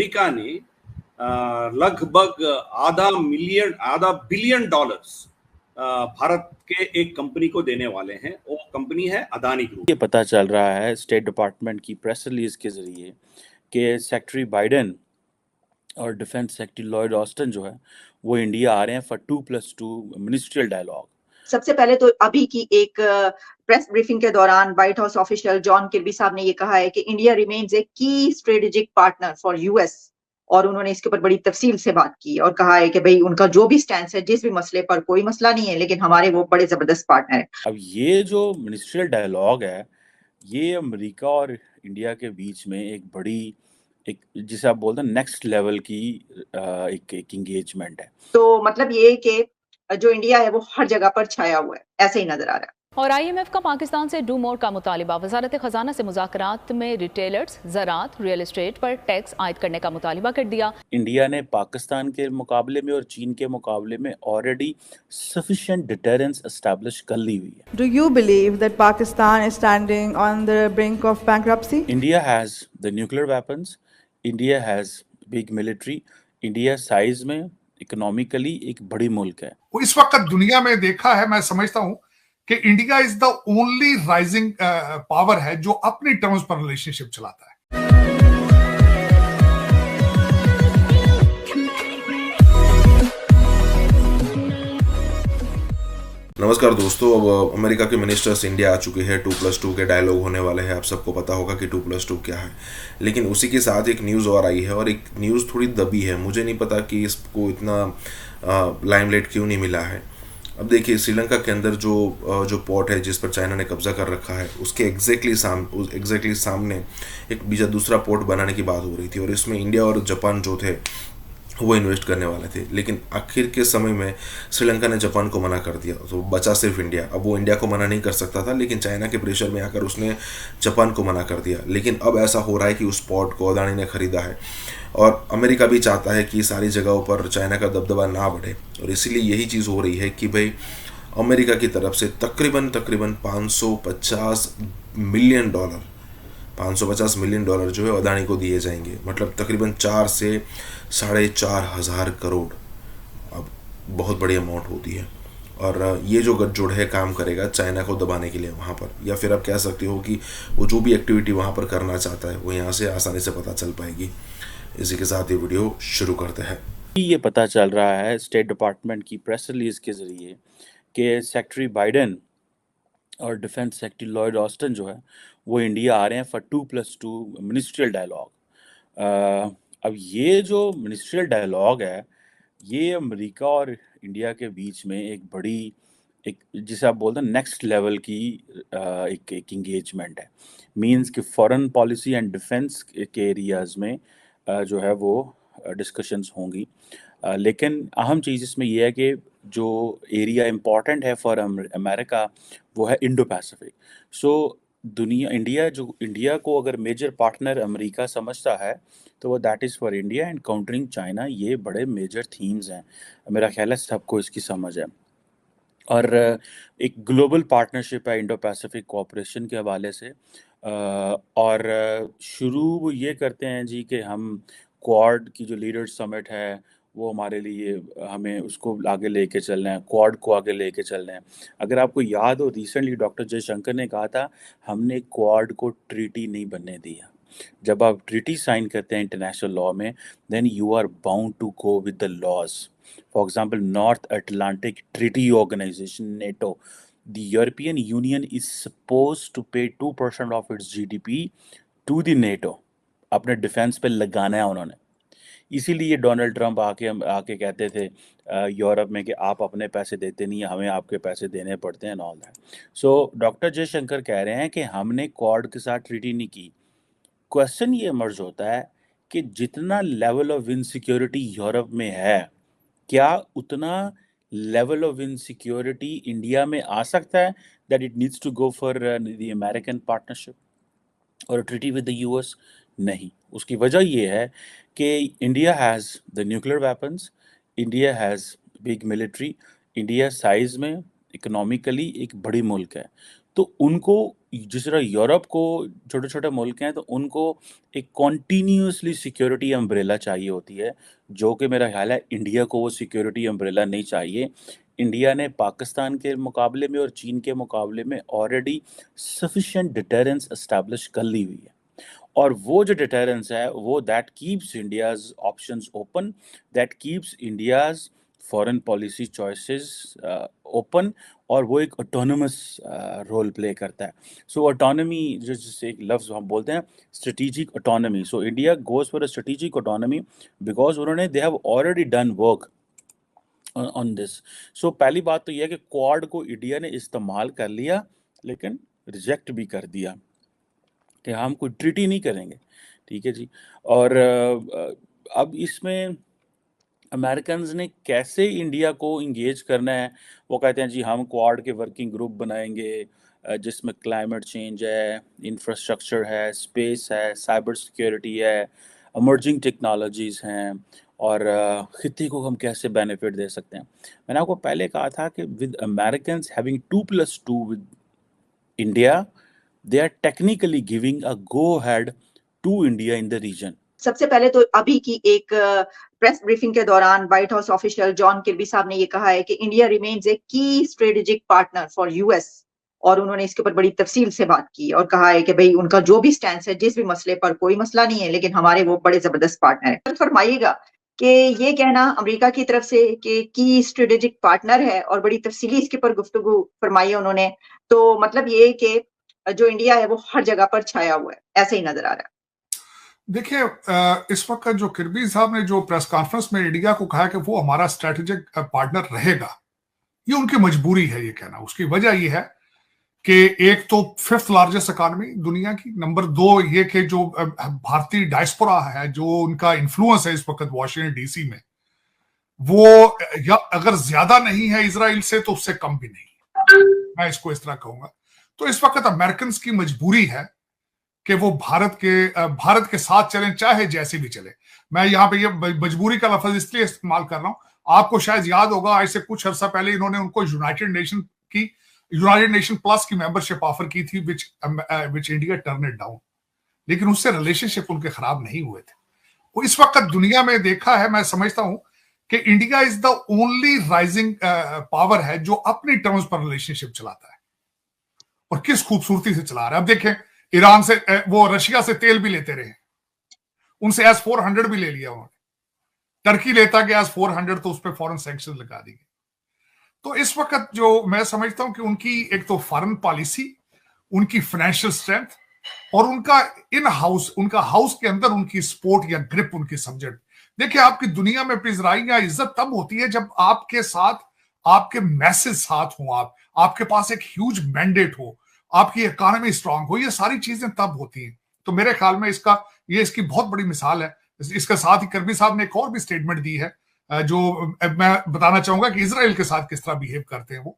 America ने लगभग आधा बिलियन डॉलर्स भारत के एक कंपनी को देने वाले हैं। वो कंपनी है अदानी ग्रुप। ये पता चल रहा है स्टेट डिपार्टमेंट की प्रेस रिलीज के जरिए कि सेक्रेटरी बाइडेन और डिफेंस सेक्रेटरी लॉयड ऑस्टिन जो है वो इंडिया आ रहे हैं फॉर 2+2 मिनिस्ट्रियल डायलॉग। सबसे पहले तो अभी की एक प्रेस ब्रीफिंग के दौरान व्हाइट हाउस ऑफिशियल जॉन किर्बी साहब ने ये कहा है कि इंडिया रिमेन्स ए की स्ट्रेटेजिक पार्टनर फॉर यूएस, और उन्होंने इसके ऊपर बड़ी तफसील से बात की और कहा है कि भाई उनका जो भी स्टैंड है, जिस भी मसले पर कोई मसला नहीं है, लेकिन हमारे वो बड़े जबरदस्त पार्टनर है। अब ये जो मिनिस्ट्रियल डायलॉग है ये अमेरिका और इंडिया के बीच में एक जिसे आप बोलते हैं नेक्स्ट लेवल की एक एंगेजमेंट है। तो मतलब ये कि जो इंडिया है वो हर जगह पर छाया हुआ है, ऐसे ही नजर आ रहा है। और IMF का पाकिस्तान से डू मोर का मुतालिबा। वजारत खजाना से मुज़ाकरात में रिटेलर्स, ज़राअत, रियल एस्टेट पर टैक्स आयद करने का मुतालिबा कर दिया। इंडिया ने पाकिस्तान के मुकाबले में और चीन के मुकाबले में ऑलरेडी सफिशिएंट डिटरेंस एस्टैब्लिश कर ली हुई है। Do you believe that Pakistan is standing on the brink of bankruptcy? India has the nuclear weapons, India has big military, India size में इकोनॉमिकली एक बड़ी मुल्क है। इस वक्त दुनिया में देखा है, मैं समझता हूं कि India is the only rising power है जो अपनी टर्म्स पर रिलेशनशिप चलाता है। नमस्कार दोस्तों, अब अमेरिका के मिनिस्टर्स इंडिया आ चुके हैं। 2+2 के डायलॉग होने वाले हैं। आप सबको पता होगा कि 2+2 क्या है, लेकिन उसी के साथ एक न्यूज़ और आई है, और एक न्यूज़ थोड़ी दबी है। मुझे नहीं पता कि इसको इतना लाइमलाइट क्यों नहीं मिला है। अब देखिए, श्रीलंका के अंदर जो पोर्ट है जिस पर चाइना ने कब्जा कर रखा है, उसके एग्जैक्टली सामने एक दूसरा पोर्ट बनाने की बात हो रही थी, और इसमें इंडिया और जापान जो थे वो इन्वेस्ट करने वाले थे। लेकिन आखिर के समय में श्रीलंका ने जापान को मना कर दिया, तो बचा सिर्फ इंडिया। अब वो इंडिया को मना नहीं कर सकता था, लेकिन चाइना के प्रेशर में आकर उसने जापान को मना कर दिया। लेकिन अब ऐसा हो रहा है कि उस पोर्ट को अदानी ने खरीदा है, और अमेरिका भी चाहता है कि सारी जगहों पर चाइना का दबदबा ना बढ़े, और इसीलिए यही चीज़ हो रही है कि भाई अमेरिका की तरफ से तकरीबन 550 मिलियन डॉलर जो है अदानी को दिए जाएंगे। मतलब तकरीबन 4 से 4.5 हज़ार करोड़। अब बहुत बड़ी अमाउंट होती है, और ये जो गठजोड़ है काम करेगा चाइना को दबाने के लिए वहाँ पर, या फिर आप कह सकते हो कि वो जो भी एक्टिविटी वहाँ पर करना चाहता है वो यहाँ से आसानी से पता चल पाएगी। इसी के साथ ये वीडियो शुरू करते हैं। ये पता चल रहा है स्टेट डिपार्टमेंट की प्रेस रिलीज के जरिए कि सेक्रेटरी बाइडेन और डिफेंस सेक्रेटरी लॉयड ऑस्टिन जो है वो इंडिया आ रहे हैं फॉर 2+2 मिनिस्ट्रियल डायलॉग। अब ये जो मिनिस्ट्रियल डायलॉग है ये अमेरिका और इंडिया के बीच में एक जिसे आप बोलते हैं नेक्स्ट लेवल की एक एंगेजमेंट है। मींस कि फॉरेन पॉलिसी एंड डिफेंस के एरियाज़ में जो है वो डिस्कशंस होंगी। लेकिन अहम चीज़ इसमें यह है कि जो एरिया इम्पॉर्टेंट है फॉर अमेरिका वो है इंडो पैसिफिक। सो इंडिया को अगर मेजर पार्टनर अमेरिका समझता है तो वो that is for India and countering China. ये बड़े मेजर थीम्स हैं, मेरा ख्याल है सबको इसकी समझ है। और एक ग्लोबल पार्टनरशिप है इंडो पैसिफिक कोऑपरेशन के हवाले से। और शुरू वो ये करते हैं जी कि हम क्वाड की जो लीडर्स समिट है वो हमारे लिए, हमें उसको आगे लेके चलना है, क्वाड को आगे लेके चलना है। अगर आपको याद हो, रिसेंटली डॉक्टर जयशंकर ने कहा था हमने क्वाड को ट्रीटी नहीं बनने दिया। जब आप ट्रीटी साइन करते हैं इंटरनेशनल लॉ में, then you are bound to go with the laws. For example, North Atlantic Treaty Organization NATO, the European Union is suppose to pay 2% of its GDP to the NATO. अपने defence पे लगाना है उन्होंने। इसीलिए Donald Trump आके कहते थे Europe में कि आप अपने पैसे देते नहीं, हमें आपके पैसे देने पड़ते हैं, all that. So doctor Jaishankar कह रहे हैं कि हमने क्वाड के साथ ट्रीटी नहीं की। क्वेश्चन ये इमर्ज होता है कि जितना लेवल ऑफ इनसिक्योरिटी यूरोप में है, क्या उतना लेवल ऑफ इनसिक्योरिटी इंडिया में आ सकता है that it needs to go for the American partnership और ट्रीटी विद द US? नहीं। उसकी वजह ये है कि India has the nuclear weapons, India has big military, India size में इकोनॉमिकली एक बड़ी मुल्क है। तो उनको जिस तरह यूरोप को छोटे छोटे मुल्क हैं तो उनको एक कॉन्टीन्यूसली सिक्योरिटी अम्ब्रेला चाहिए होती है, जो कि मेरा ख्याल है इंडिया को वो सिक्योरिटी अम्ब्रेला नहीं चाहिए। इंडिया ने पाकिस्तान के मुकाबले में और चीन के मुकाबले में ऑलरेडी सफिशिएंट डिटरेंस एस्टैब्लिश कर ली हुई है, और वो जो डिटरेंस है वो that keeps India's options open, that keeps India's foreign policy choices open, और वो एक ऑटोनमस रोल प्ले करता है। सो ऑटोनमी, जिससे एक लफ्ज़ हम बोलते हैं strategic autonomy, so India goes for a strategic autonomy because उन्होंने they have already done work on this. So पहली बात तो यह है कि क्वाड को इंडिया ने इस्तेमाल कर लिया लेकिन रिजेक्ट भी कर दिया कि हम कोई ट्रीटी नहीं करेंगे, ठीक है जी। और अब इसमें अमेरिकन्स ने कैसे इंडिया को इंगेज करना है, वो कहते हैं जी हम क्वाड के वर्किंग ग्रुप बनाएंगे जिसमें क्लाइमेट चेंज है, इंफ्रास्ट्रक्चर है, स्पेस है, साइबर सिक्योरिटी है, इमर्जिंग टेक्नोलॉजीज़ हैं, और खित्ते को हम कैसे बेनिफिट दे सकते हैं। मैंने आपको पहले कहा था कि with Americans having 2+2 with India, they are technically giving a go ahead to India in the region. सबसे पहले तो अभी की एक प्रेस ब्रीफिंग के दौरान व्हाइट हाउस ऑफिशियल जॉन किर्बी साहब ने ये कहा है कि इंडिया रिमेन्स ए की स्ट्रेटेजिक पार्टनर फॉर यूएस, और उन्होंने इसके ऊपर बड़ी तफसील से बात की और कहा है कि भाई उनका जो भी स्टैंड है, जिस भी मसले पर, कोई मसला नहीं है, लेकिन हमारे वो बड़े जबरदस्त पार्टनर है। फरमाइएगा कि ये कहना अमेरिका की तरफ से कि की स्ट्रेटेजिक पार्टनर है और बड़ी तफसीली इसके ऊपर गुफ्तगू फरमाई उन्होंने, तो मतलब ये कि जो इंडिया है वो हर जगह पर छाया हुआ है, ऐसे ही नजर आ रहा है। देखिए, इस वक्त जो किर्बी साहब ने जो प्रेस कॉन्फ्रेंस में इंडिया को कहा कि वो हमारा स्ट्रेटेजिक पार्टनर रहेगा, ये उनकी मजबूरी है ये कहना। उसकी वजह ये है कि एक तो 5th लार्जेस्ट इकोनॉमी दुनिया की, नंबर 2 ये कि जो भारतीय डायस्पोरा है, जो उनका इन्फ्लुएंस है इस वक्त वॉशिंगटन डीसी में, वो या अगर ज्यादा नहीं है इजराइल से तो उससे कम भी नहीं, मैं इसको इस तरह कहूंगा। तो इस वक्त अमेरिकन की मजबूरी है कि वो भारत के साथ चलें, चाहे जैसे भी चले। मैं यहाँ पे ये मजबूरी का लफ्ज इसलिए इस्तेमाल कर रहा हूं, आपको शायद याद होगा आज से कुछ अर्सा पहले इन्होंने उनको यूनाइटेड नेशन प्लस की मेंबरशिप ऑफर की थी, which India turn it down, लेकिन उससे रिलेशनशिप उनके खराब नहीं हुए थे। वो इस वक्त दुनिया में देखा है, मैं समझता हूं कि India is the only rising power है जो अपनी टर्म्स पर रिलेशनशिप चलाता है, और किस खूबसूरती से चला रहा है। अब देखें, ईरान से, वो रशिया से तेल भी लेते रहे, उनसे S-400 भी ले लिया उन्होंने, टर्की लेता गया S-400 तो उस पर फॉरेन सैंक्शन लगा दी गई। तो इस वक्त जो मैं समझता हूं कि उनकी एक तो फॉरेन पॉलिसी, उनकी फाइनेंशियल स्ट्रेंथ, और उनका हाउस के अंदर उनकी सपोर्ट या ग्रिप, उनकी सब्जेक्ट। देखिए, आपकी दुनिया में पिज़राई या इज्जत तब होती है जब आपके साथ आपके मैसेज साथ हो, आपके पास एक ह्यूज मैंडेट हो, आपकी इकोनॉमी स्ट्रांग हो, ये सारी चीजें तब होती हैं। तो मेरे ख्याल में इसकी बहुत बड़ी मिसाल है। इसके साथ ही किर्बी साहब ने एक और भी स्टेटमेंट दी है, जो मैं बताना चाहूंगा कि इजराइल के साथ किस तरह बिहेव करते हैं वो।